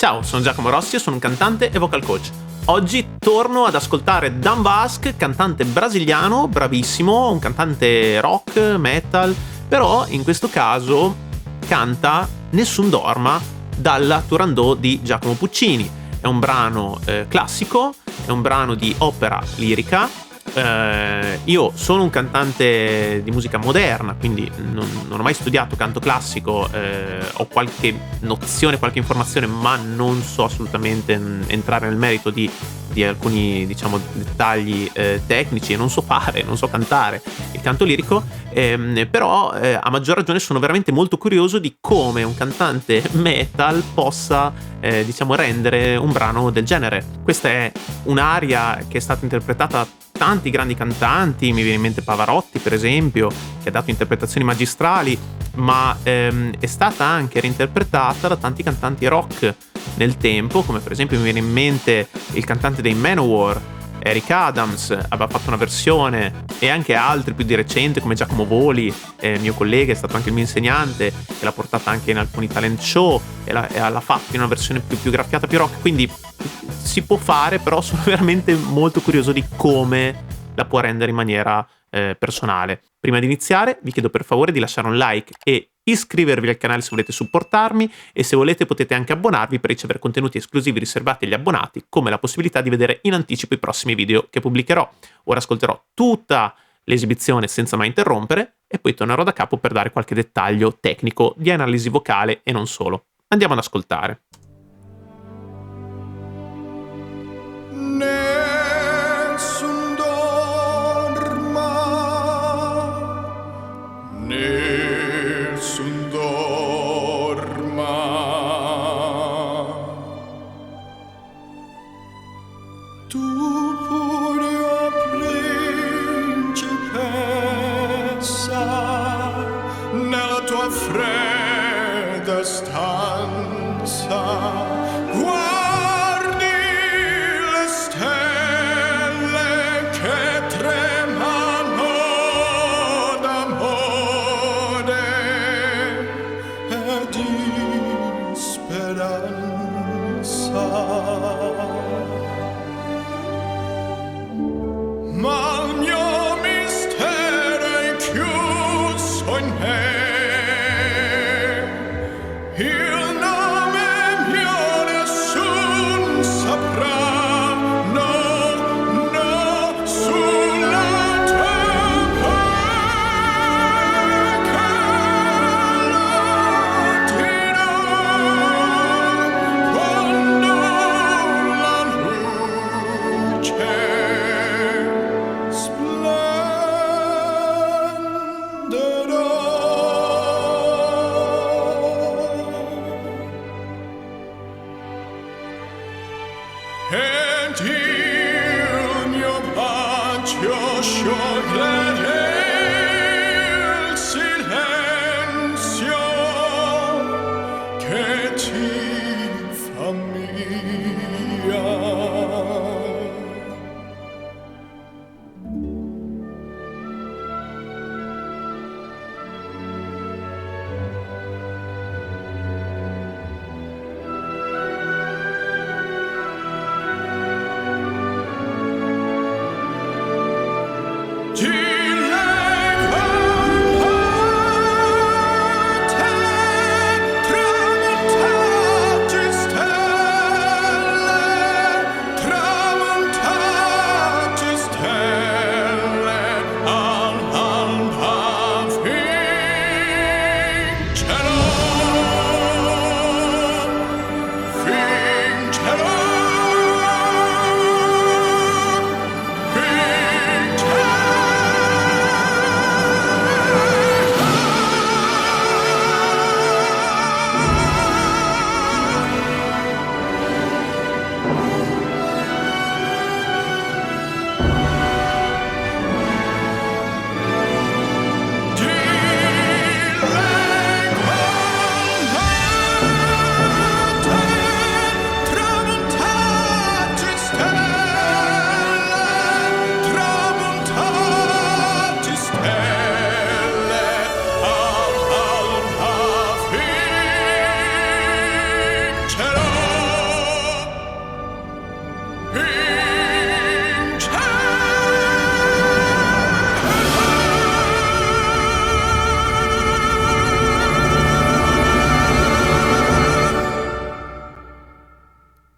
Ciao, sono Giacomo Rossi e sono un cantante e vocal coach. Oggi torno ad ascoltare Dan Vasc, cantante brasiliano, bravissimo, un cantante rock, metal, però in questo caso canta Nessun Dorma dalla Turandot di Giacomo Puccini. È un brano classico, è un brano di opera lirica. Io sono un cantante di musica moderna, quindi non ho mai studiato canto classico, ho qualche nozione, qualche informazione, ma non so assolutamente entrare nel merito di alcuni, diciamo, dettagli tecnici, e non so cantare il canto lirico, però a maggior ragione sono veramente molto curioso di come un cantante metal possa diciamo rendere un brano del genere. Questa è un'aria che è stata interpretata da tanti grandi cantanti, mi viene in mente Pavarotti per esempio, che ha dato interpretazioni magistrali, ma è stata anche reinterpretata da tanti cantanti rock nel tempo, come per esempio mi viene in mente il cantante dei Manowar, Eric Adams, aveva fatto una versione, e anche altri più di recente come Giacomo Voli, mio collega, è stato anche il mio insegnante, che l'ha portata anche in alcuni talent show e l'ha fatta in una versione più graffiata, più rock, quindi si può fare, però sono veramente molto curioso di come la può rendere in maniera personale. Prima di iniziare vi chiedo per favore di lasciare un like e iscrivervi al canale se volete supportarmi, e se volete potete anche abbonarvi per ricevere contenuti esclusivi riservati agli abbonati, come la possibilità di vedere in anticipo i prossimi video che pubblicherò. Ora ascolterò tutta l'esibizione senza mai interrompere e poi tornerò da capo per dare qualche dettaglio tecnico di analisi vocale e non solo. Andiamo ad ascoltare. Nessun dorma, nessun dorma, tu pura principessa, nella tua fredda stanza ti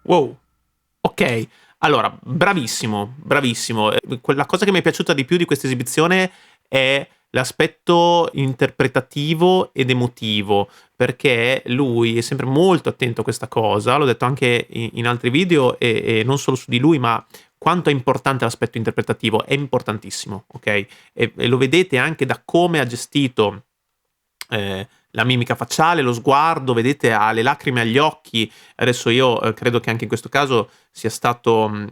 Wow. Ok, allora, bravissimo, bravissimo. La cosa che mi è piaciuta di più di questa esibizione è l'aspetto interpretativo ed emotivo, perché lui è sempre molto attento a questa cosa, l'ho detto anche in altri video e non solo su di lui, ma quanto è importante l'aspetto interpretativo, è importantissimo, ok? E lo vedete anche da come ha gestito la mimica facciale, lo sguardo, vedete ha le lacrime agli occhi. Adesso io credo che anche in questo caso sia stato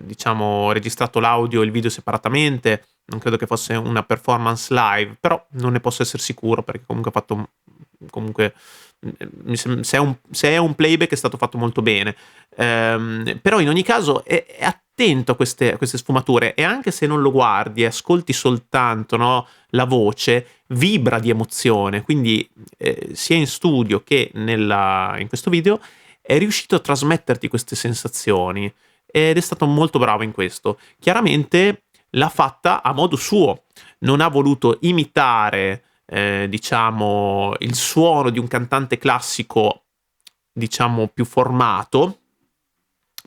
diciamo registrato l'audio e il video separatamente, non credo che fosse una performance live, però non ne posso essere sicuro perché comunque ha fatto comunque se è un playback è stato fatto molto bene. Però in ogni caso è attento a queste sfumature, e anche se non lo guardi e ascolti soltanto, no, la voce, vibra di emozione, quindi sia in studio che in questo video è riuscito a trasmetterti queste sensazioni ed è stato molto bravo in questo. Chiaramente l'ha fatta a modo suo, non ha voluto imitare diciamo il suono di un cantante classico, diciamo più formato,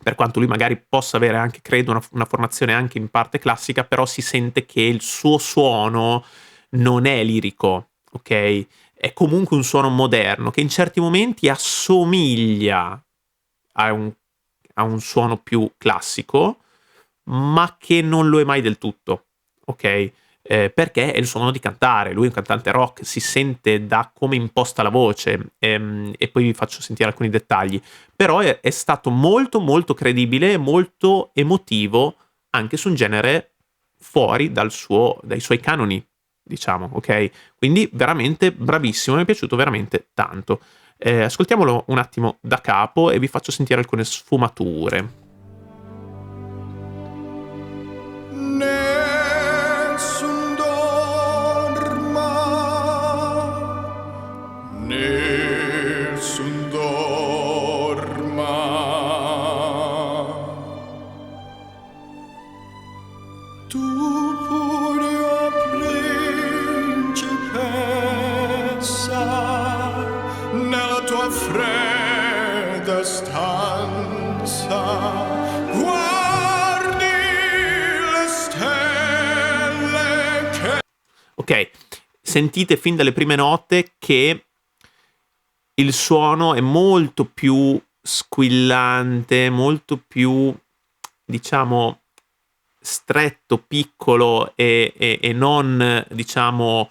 per quanto lui magari possa avere anche, credo, una formazione anche in parte classica, però si sente che il suo suono non è lirico, ok? È comunque un suono moderno che in certi momenti assomiglia a a un suono più classico, ma che non lo è mai del tutto, ok? Perché è il suo modo di cantare, lui è un cantante rock, si sente da come imposta la voce, e poi vi faccio sentire alcuni dettagli, però è stato molto molto credibile, molto emotivo, anche su un genere fuori dai suoi canoni, diciamo, ok? Quindi veramente bravissimo, mi è piaciuto veramente tanto. Ascoltiamolo un attimo da capo e vi faccio sentire alcune sfumature. Nessun dorma, nessun dorma. Tu pure, o principessa, nella tua fredda stanza, guardi le stelle che... Ok, sentite fin dalle prime note che il suono è molto più squillante, molto più, diciamo, stretto, piccolo e non, diciamo,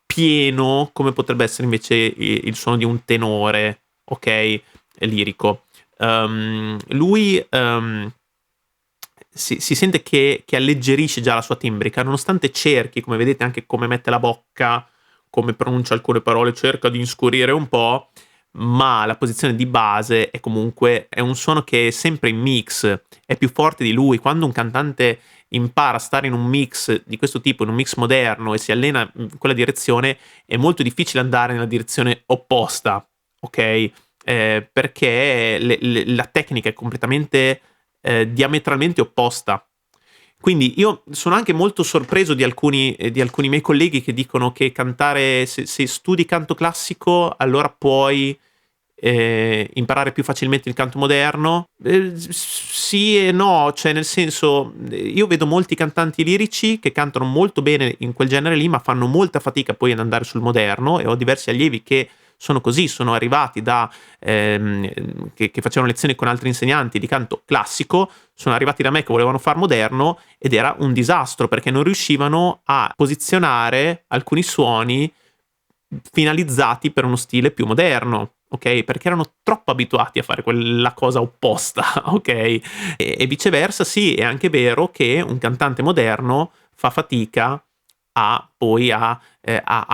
pieno, come potrebbe essere invece il suono di un tenore, ok? Lirico. Lui si sente che alleggerisce già la sua timbrica, nonostante cerchi, come vedete anche come mette la bocca, come pronuncia alcune parole, cerca di inscurire un po', ma la posizione di base è comunque è un suono che è sempre in mix, è più forte di lui. Quando un cantante impara a stare in un mix di questo tipo, in un mix moderno, e si allena in quella direzione, è molto difficile andare nella direzione opposta, ok? Perché la tecnica è completamente diametralmente opposta. Quindi io sono anche molto sorpreso di alcuni miei colleghi che dicono che cantare, se studi canto classico, allora puoi imparare più facilmente il canto moderno. Sì e no, cioè nel senso, io vedo molti cantanti lirici che cantano molto bene in quel genere lì, ma fanno molta fatica poi ad andare sul moderno, e ho diversi allievi che sono così, sono arrivati che facevano lezioni con altri insegnanti di canto classico, sono arrivati da me che volevano far moderno, ed era un disastro perché non riuscivano a posizionare alcuni suoni finalizzati per uno stile più moderno, ok? Perché erano troppo abituati a fare quella cosa opposta, ok? E viceversa, sì, è anche vero che un cantante moderno fa fatica a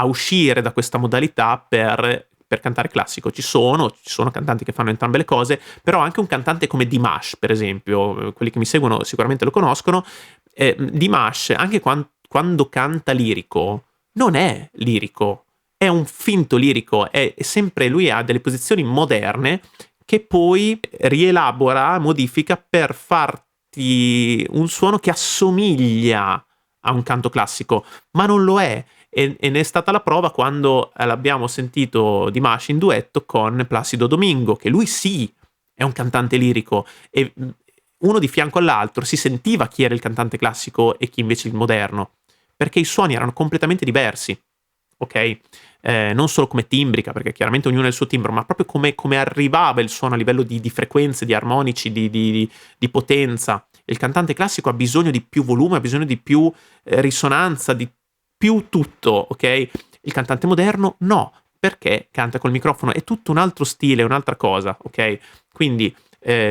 uscire da questa modalità per cantare classico. Ci sono cantanti che fanno entrambe le cose, però anche un cantante come Dimash, per esempio, quelli che mi seguono sicuramente lo conoscono. Dimash, anche quando canta lirico, non è lirico, è un finto lirico, è sempre, lui ha delle posizioni moderne che poi rielabora, modifica per farti un suono che assomiglia a un canto classico, ma non lo è. E ne è stata la prova quando l'abbiamo sentito Dimash in duetto con Placido Domingo, che lui sì è un cantante lirico, e uno di fianco all'altro si sentiva chi era il cantante classico e chi invece il moderno, perché i suoni erano completamente diversi, ok? Non solo come timbrica, perché chiaramente ognuno ha il suo timbro, ma proprio come arrivava il suono a livello di frequenze, di armonici, di potenza. Il cantante classico ha bisogno di più volume, ha bisogno di più risonanza, di più tutto, ok? Il cantante moderno no, perché canta col microfono, è tutto un altro stile, un'altra cosa, ok? Quindi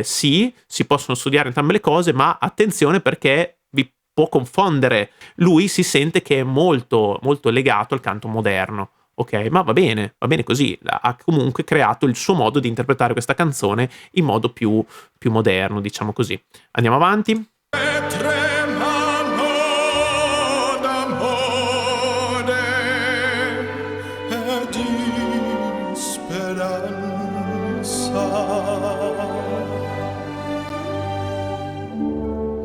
sì, si possono studiare entrambe le cose, ma attenzione perché vi può confondere. Lui si sente che è molto, molto legato al canto moderno, ok? Ma va bene così. Ha comunque creato il suo modo di interpretare questa canzone in modo più moderno, diciamo così. Andiamo avanti. tremano d'amore e di speranza,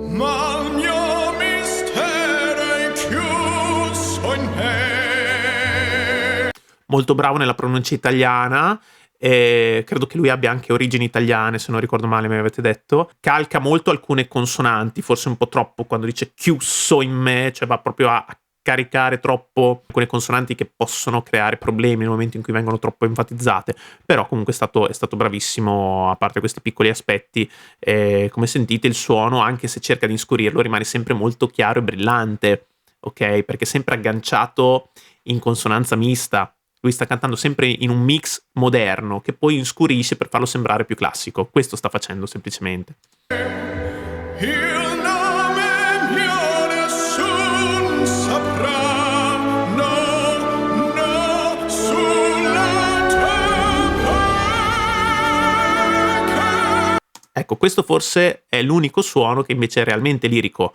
ma il mio mistero è chiuso in me. Molto bravo nella pronuncia italiana. Credo che lui abbia anche origini italiane, se non ricordo male, mi avete detto. Calca molto alcune consonanti, forse un po' troppo quando dice chiuso in me, cioè va proprio a caricare troppo alcune consonanti che possono creare problemi nel momento in cui vengono troppo enfatizzate. Però comunque è stato bravissimo, a parte questi piccoli aspetti. Come sentite, il suono, anche se cerca di inscurirlo, rimane sempre molto chiaro e brillante, ok? Perché è sempre agganciato in consonanza mista. Lui sta cantando sempre in un mix moderno che poi inscurisce per farlo sembrare più classico. Questo sta facendo semplicemente. Il nome mio nessun saprà, no, sulla tua. Ecco, questo forse è l'unico suono che invece è realmente lirico.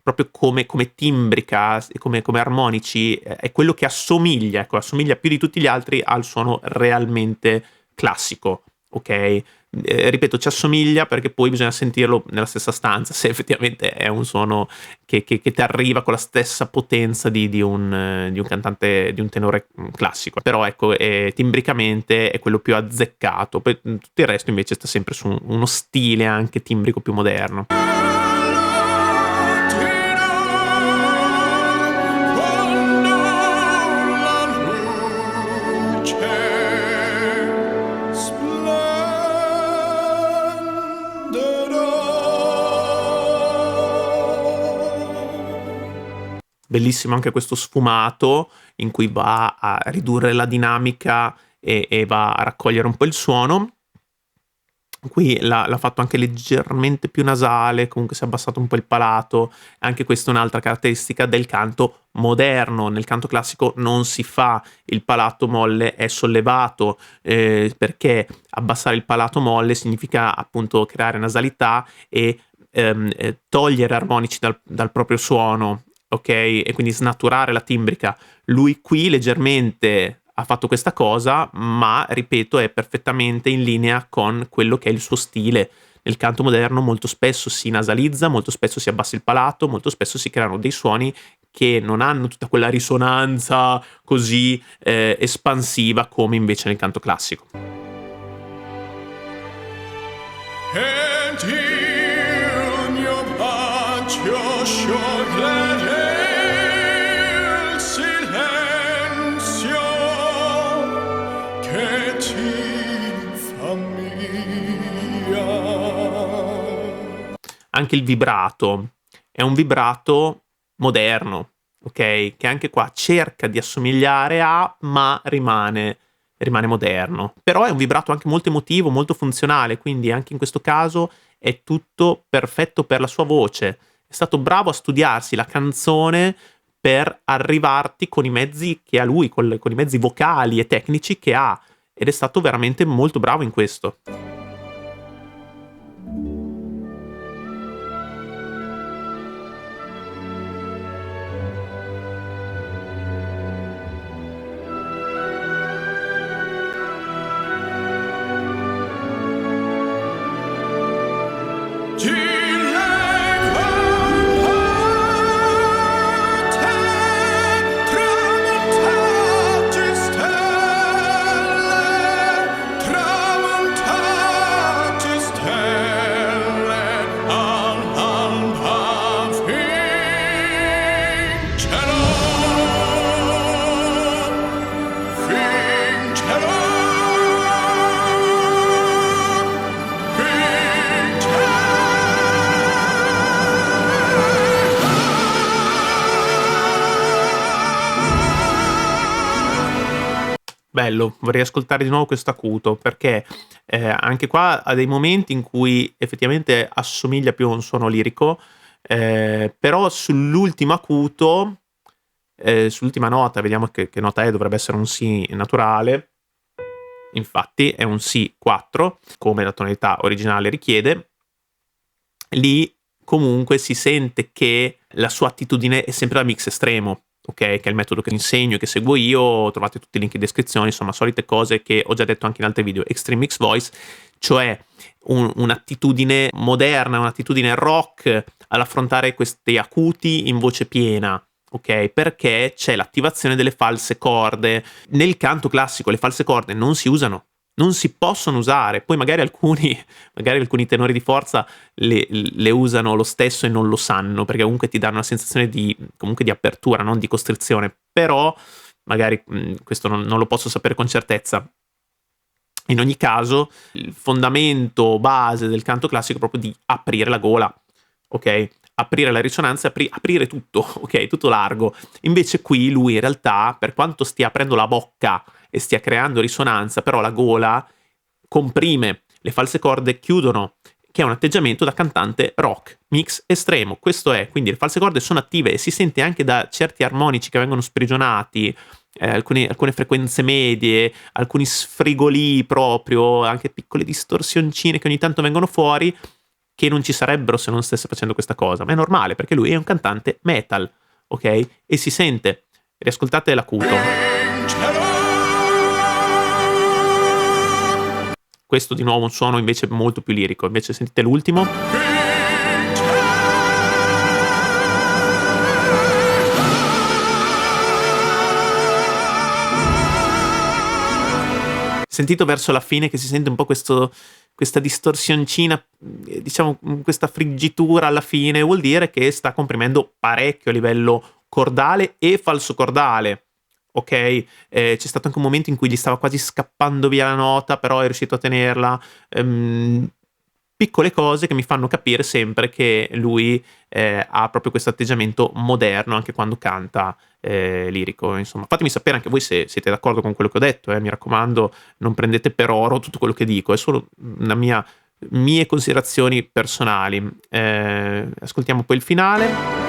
Proprio come timbrica e come armonici, è quello che assomiglia, ecco, assomiglia più di tutti gli altri al suono realmente classico, ok? Ripeto, ci assomiglia perché poi bisogna sentirlo nella stessa stanza, se effettivamente è un suono che ti arriva con la stessa potenza di un cantante, di un tenore classico. Però ecco, timbricamente è quello più azzeccato, poi tutto il resto invece sta sempre su uno stile anche timbrico più moderno. Bellissimo anche questo sfumato in cui va a ridurre la dinamica e va a raccogliere un po' il suono. Qui l'ha fatto anche leggermente più nasale, comunque si è abbassato un po' il palato. Anche questa è un'altra caratteristica del canto moderno. Nel canto classico non si fa, il palato molle è sollevato, perché abbassare il palato molle significa appunto creare nasalità e togliere armonici dal proprio suono, ok? E quindi snaturare la timbrica. Lui qui leggermente ha fatto questa cosa, ma ripeto, è perfettamente in linea con quello che è il suo stile. Nel canto moderno molto spesso si nasalizza, molto spesso si abbassa il palato, molto spesso si creano dei suoni che non hanno tutta quella risonanza così espansiva come invece nel canto classico. Ed il mio bacio scioglie il silenzio che ti fa mia. Anche il vibrato è un vibrato moderno, ok? Che anche qua cerca di assomigliare a, ma rimane moderno. Però è un vibrato anche molto emotivo, molto funzionale, quindi anche in questo caso è tutto perfetto per la sua voce. È stato bravo a studiarsi la canzone per arrivarti con i mezzi che ha lui, con i mezzi vocali e tecnici che ha, ed è stato veramente molto bravo in questo. Ti leggo a te, tramontate stelle, tramontate stelle. bello, vorrei ascoltare di nuovo questo acuto, perché anche qua ha dei momenti in cui effettivamente assomiglia più a un suono lirico, però sull'ultimo acuto, sull'ultima nota, vediamo che nota è, dovrebbe essere un Si naturale, infatti è un Si 4, come la tonalità originale richiede. Lì comunque si sente che la sua attitudine è sempre da mix estremo, ok? Che è il metodo che insegno e che seguo io, trovate tutti i link in descrizione, insomma, solite cose che ho già detto anche in altri video. Extreme Mix Voice, cioè un'attitudine moderna, un'attitudine rock all'affrontare questi acuti in voce piena. Ok, perché c'è l'attivazione delle false corde. Nel canto classico le false corde non si usano, non si possono usare. Poi magari alcuni tenori di forza le usano lo stesso e non lo sanno, perché comunque ti danno una sensazione comunque di apertura, non di costrizione. Però magari questo non lo posso sapere con certezza. In ogni caso, il fondamento base del canto classico è proprio di aprire la gola, ok? Aprire la risonanza, aprire tutto, ok? Tutto largo. Invece qui lui in realtà, per quanto stia aprendo la bocca e stia creando risonanza, però la gola comprime, le false corde chiudono, che è un atteggiamento da cantante rock, mix estremo. Questo è, quindi le false corde sono attive e si sente anche da certi armonici che vengono sprigionati, alcune frequenze medie, alcuni sfrigoli proprio, anche piccole distorsioncine che ogni tanto vengono fuori, che non ci sarebbero se non stesse facendo questa cosa. Ma è normale, perché lui è un cantante metal, ok? E si sente. Riascoltate l'acuto. Questo di nuovo un suono invece molto più lirico. Invece sentite l'ultimo. Sentito verso la fine che si sente un po' questa distorsioncina, diciamo questa friggitura alla fine, vuol dire che sta comprimendo parecchio a livello cordale e falso cordale. Ok, c'è stato anche un momento in cui gli stava quasi scappando via la nota, però è riuscito a tenerla. Piccole cose che mi fanno capire sempre che lui ha proprio questo atteggiamento moderno anche quando canta lirico. Insomma, fatemi sapere anche voi se siete d'accordo con quello che ho detto. Mi raccomando, non prendete per oro tutto quello che dico, è solo mie considerazioni personali. Ascoltiamo poi il finale.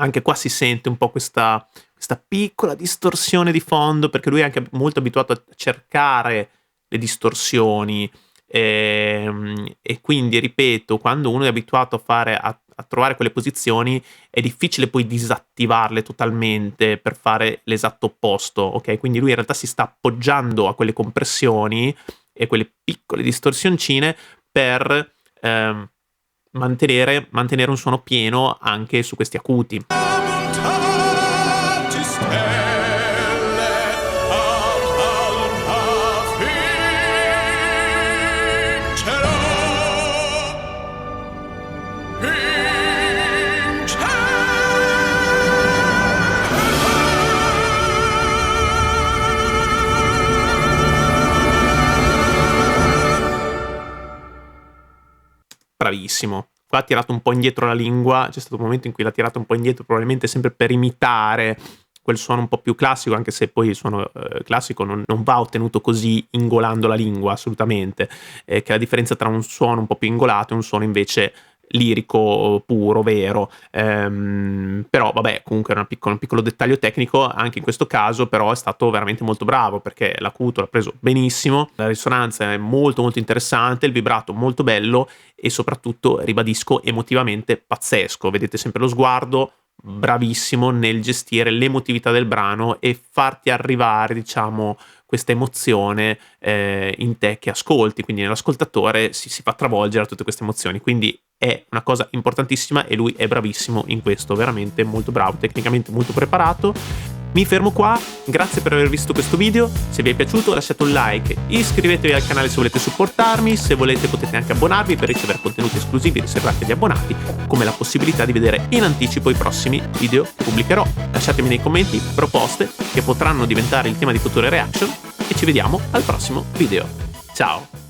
Anche qua si sente un po' questa piccola distorsione di fondo, perché lui è anche molto abituato a cercare le distorsioni, e quindi, ripeto, quando uno è abituato a trovare quelle posizioni, è difficile poi disattivarle totalmente per fare l'esatto opposto, ok? Quindi lui in realtà si sta appoggiando a quelle compressioni e quelle piccole distorsioncine per mantenere un suono pieno anche su questi acuti. Bravissimo. Qua ha tirato un po' indietro la lingua, c'è stato un momento in cui l'ha tirato un po' indietro, probabilmente sempre per imitare quel suono un po' più classico, anche se poi il suono classico non va ottenuto così ingolando la lingua, assolutamente, che è la differenza tra un suono un po' più ingolato e un suono invece lirico, puro, vero. Però vabbè, comunque era un piccolo dettaglio tecnico. Anche in questo caso però è stato veramente molto bravo, perché l'acuto l'ha preso benissimo, la risonanza è molto molto interessante, il vibrato molto bello e soprattutto, ribadisco, emotivamente pazzesco. Vedete sempre lo sguardo, bravissimo nel gestire l'emotività del brano e farti arrivare, diciamo, questa emozione in te che ascolti, quindi nell'ascoltatore si fa travolgere da tutte queste emozioni. Quindi è una cosa importantissima e lui è bravissimo in questo, veramente molto bravo, tecnicamente molto preparato. Mi fermo qua, grazie per aver visto questo video, se vi è piaciuto lasciate un like, iscrivetevi al canale se volete supportarmi, se volete potete anche abbonarvi per ricevere contenuti esclusivi riservati agli abbonati, come la possibilità di vedere in anticipo i prossimi video che pubblicherò. Lasciatemi nei commenti proposte che potranno diventare il tema di future reaction e ci vediamo al prossimo video. Ciao!